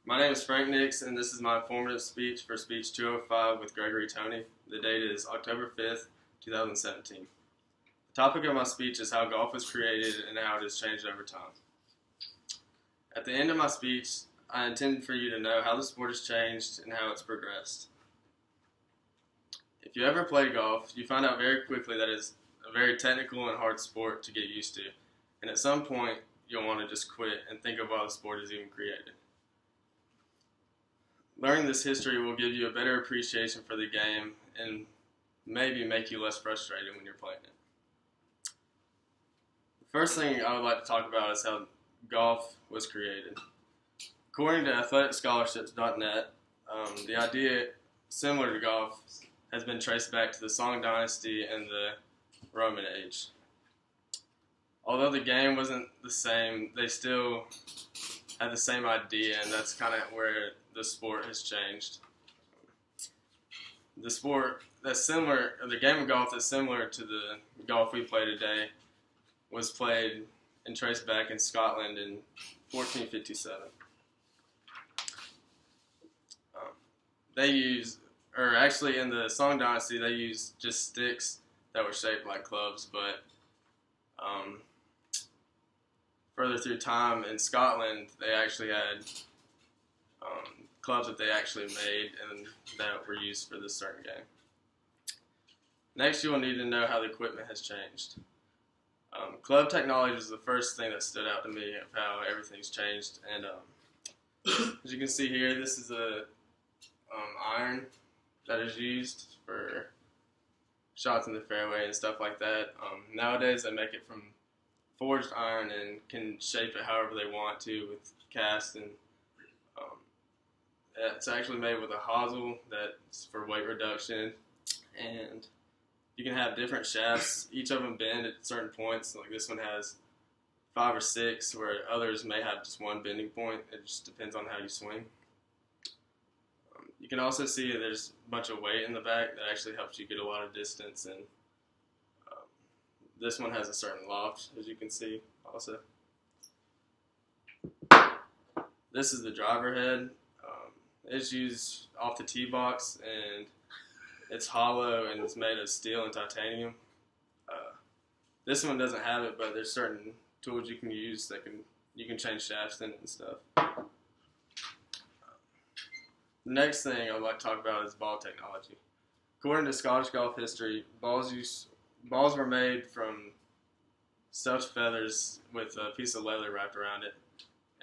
My name is Frank Nix, and this is my informative speech for Speech 205 with Gregory Tony. The date is October 5th, 2017. The topic of my speech is how golf was created and how it has changed over time. At the end of my speech, I intend for you to know how the sport has changed and how it's progressed. If you ever play golf, you find out very quickly that it's a very technical and hard sport to get used to, and at some point, you'll want to just quit and think of why the sport is even created. Learning this history will give you a better appreciation for the game and maybe make you less frustrated when you're playing it. The first thing I would like to talk about is how golf was created. According to athleticsscholarships.net, the idea, similar to golf, has been traced back to the Song Dynasty and the Roman age. Although the game wasn't the same, they still had the same idea, and that's kind of where the sport has changed. The sport that's similar, or the game of golf that's similar to the golf we play today, was played and traced back in Scotland in 1457. They used, or actually in the Song Dynasty, they used just sticks that were shaped like clubs, but further through time in Scotland, they actually had clubs that they actually made and that were used for this certain game. Next, you will need to know how the equipment has changed. Club technology is the first thing that stood out to me of how everything's changed. And as you can see here, this is a iron that is used for shots in the fairway and stuff like that. Nowadays, they make it from forged iron and can shape it however they want to with cast, and it's actually made with a hosel that's for weight reduction, and you can have different shafts. Each of them bend at certain points. Like this one has 5 or 6, where others may have just one bending point. It just depends on how you swing. You can also see that there's a bunch of weight in the back that actually helps you get a lot of distance, and this one has a certain loft, as you can see also. This is the driver head. It's used off the tee box, and it's hollow and it's made of steel and titanium. This one doesn't have it, but there's certain tools you can use that you can change shafts in it and stuff. The next thing I'd like to talk about is ball technology. According to Scottish golf history, balls were made from stuffed feathers with a piece of leather wrapped around it,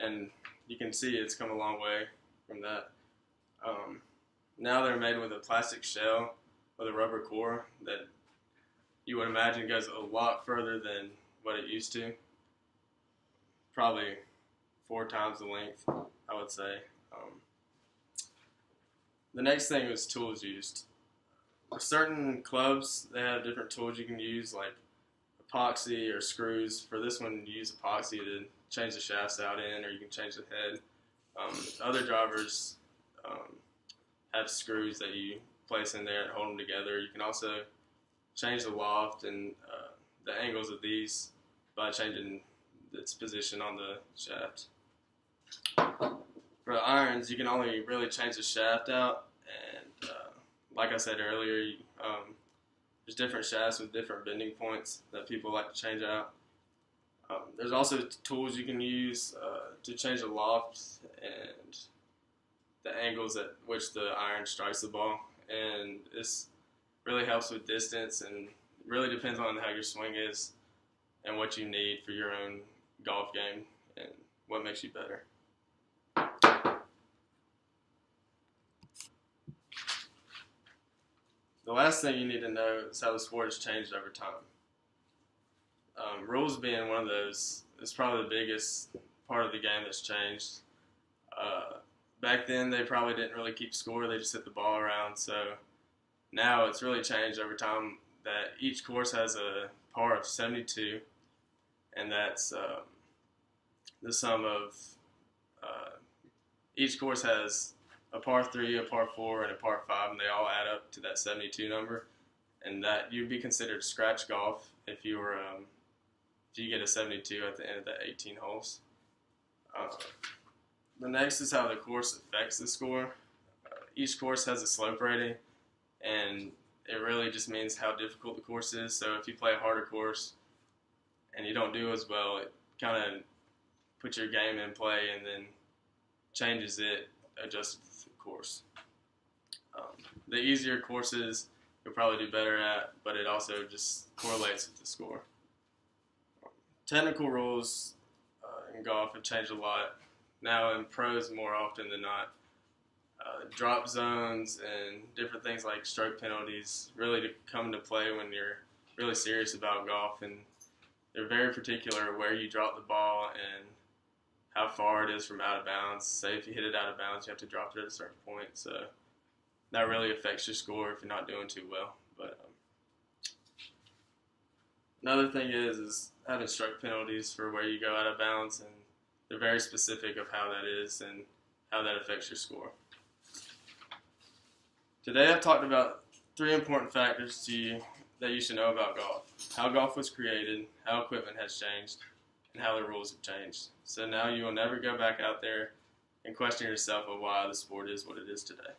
and you can see it's come a long way from that. Now they're made with a plastic shell with a rubber core that you would imagine goes a lot further than what it used to. Probably 4 times the length, I would say. The next thing is tools used. For certain clubs, they have different tools you can use, like epoxy or screws. For this one, you use epoxy to change the shafts out in, or you can change the head. Other drivers have screws that you place in there that hold them together. You can also change the loft and the angles of these by changing its position on the shaft. For the irons, you can only really change the shaft out, and like I said earlier, there's different shafts with different bending points that people like to change out. There's also tools you can use to change the loft and the angles at which the iron strikes the ball, and this really helps with distance, and really depends on how your swing is and what you need for your own golf game and what makes you better. The last thing you need to know is how the sport has changed over time. Rules being one of those is probably the biggest part of the game that's changed. Back then, they probably didn't really keep score. They just hit the ball around. So now it's really changed over time that each course has a par of 72, and that's the sum of each course has a par 3, a par 4, and a par 5, and they all add up to that 72 number. And that you'd be considered scratch golf if you were if you get a 72 at the end of the 18 holes. The next is how the course affects the score. Each course has a slope rating, and it really just means how difficult the course is. So if you play a harder course and you don't do as well, it kind of puts your game in play and then changes it, adjusts the course. The easier courses you'll probably do better at, but it also just correlates with the score. Technical rules in golf have changed a lot. Now in pros more often than not, drop zones and different things like stroke penalties really come into play when you're really serious about golf, and they're very particular where you drop the ball and how far it is from out of bounds. Say if you hit it out of bounds, you have to drop it at a certain point, so that really affects your score if you're not doing too well. But another thing is having stroke penalties for where you go out of bounds, and they're very specific of how that is and how that affects your score. Today I've talked about 3 important factors that you should know about golf: how golf was created, how equipment has changed, and how the rules have changed. So now you will never go back out there and question yourself of why the sport is what it is today.